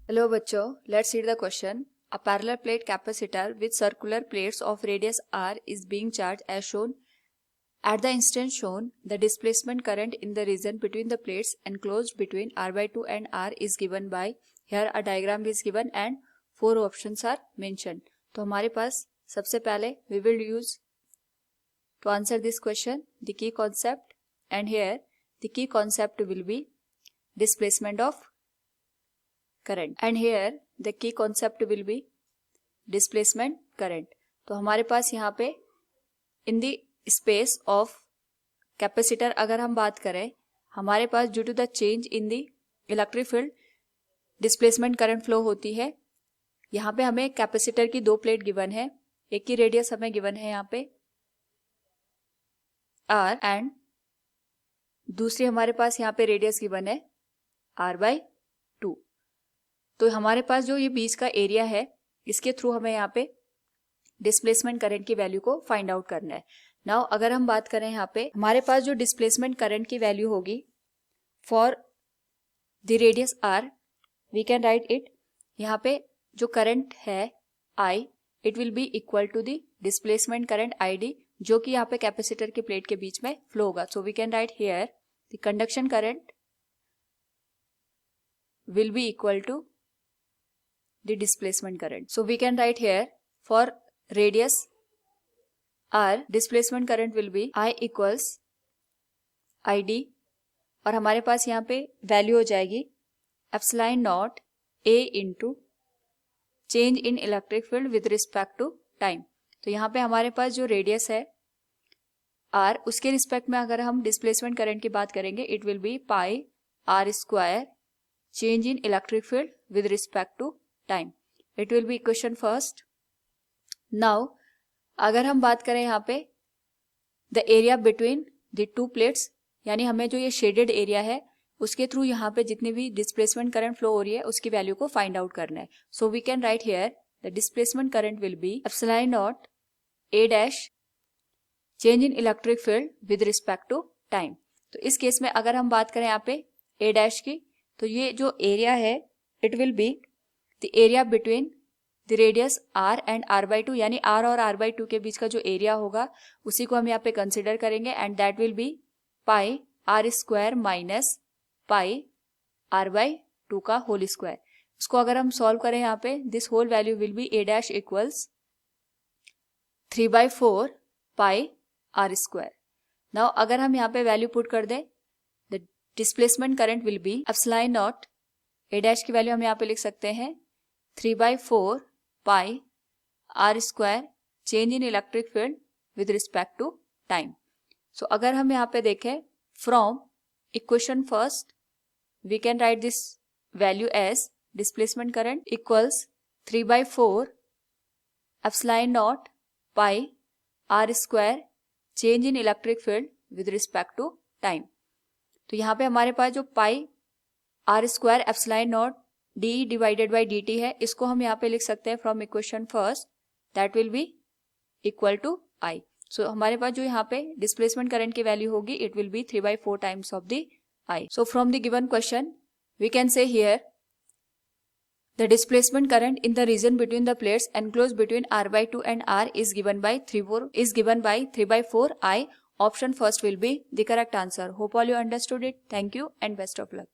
Hello बच्चों, let's read the question. A parallel plate capacitor with circular plates of radius r is being charged as shown. At the instant shown, the displacement current in the region between the plates enclosed between r/2 and r is given by. Here a diagram is given and 4 options are mentioned. तो हमारे पास सबसे पहले we will use to answer this question the key concept, and here the key concept will be displacement of current, and here the key concept will be displacement current. तो हमारे पास यहाँ पे in the space of capacitor अगर हम बात करें, हमारे पास due to the change in the electric field displacement current flow होती है. यहाँ पे हमें कैपेसिटर की 2 प्लेट गिवन है, एक की रेडियस हमें गिवन है यहाँ पे r एंड दूसरी हमारे पास यहाँ पे रेडियस गिवन है r/2. तो हमारे पास जो ये बीच का एरिया है इसके थ्रू हमें यहाँ पे डिस्प्लेसमेंट करंट की वैल्यू को फाइंड आउट करना है. नाउ अगर हम बात करें यहाँ पे हमारे पास जो डिस्प्लेसमेंट करंट की वैल्यू होगी for the radius r, we can write it. यहाँ पे जो करंट है I, it will be equal to the displacement current ID, जो कि यहाँ पे कैपेसिटर की प्लेट के बीच में फ्लो होगा. So we can write here the conduction current will be equal to the displacement current. So we can write here for radius r displacement current will be I equals ID, और हमारे पास यहाँ पे value हो जाएगी epsilon naught A into change in electric field with respect to time. तो यहाँ पे हमारे पास जो रेडियस है r, उसके रिस्पेक्ट में अगर हम डिस्प्लेसमेंट करंट की बात करेंगे it will be pi r square change in electric field with respect to time. It will be equation first. Now अगर हम बात करें यहाँ पे the area between the 2 plates, यानी हमें जो ये शेडेड एरिया है उसके थ्रू यहाँ पे जितनी भी डिस्प्लेसमेंट करंट फ्लो हो रही है उसकी वैल्यू को फाइंड आउट करना है. So we can write here the displacement current will be epsilon naught A dash change in electric field with respect to time. तो इस केस में अगर हम बात करें यहाँ पे A डैश की, तो ये जो एरिया है it will be the area between the radius r and r/2, यानी r और r/2 के बीच का जो एरिया होगा उसी को हम यहाँ पे कंसिडर करेंगे, and that will be pi r square minus pi r/2 का होल स्क्वायर. इसको अगर हम सॉल्व करें यहाँ पे this whole value will be A dash equals 3/4 pi r square. Now अगर हम यहाँ पे वैल्यू पुट कर दें the displacement current will be epsilon naught A dash की वैल्यू हम यहाँ पे लिख सकते हैं 3/4 pi r square change in electric field with respect to time. So अगर हम यहाँ पे देखें from equation first we can write this value as displacement current equals 3/4 epsilon naught pi r square change in electric field with respect to time. तो यहाँ पे हमारे पास जो pi r square epsilon naught d divided by dt है, इसको हम यहाँ पे लिख सकते हैं from equation first that will be equal to I. So हमारे पास जो यहाँ पे डिस्प्लेसमेंट करंट की वैल्यू होगी it will be 3/4 times of the I. So from the given question we can say here the displacement current in the region between the plates enclose between r/2 and r is given by 3/4 I. Option first will be the correct answer. Hope all you understood it. Thank you and best of luck.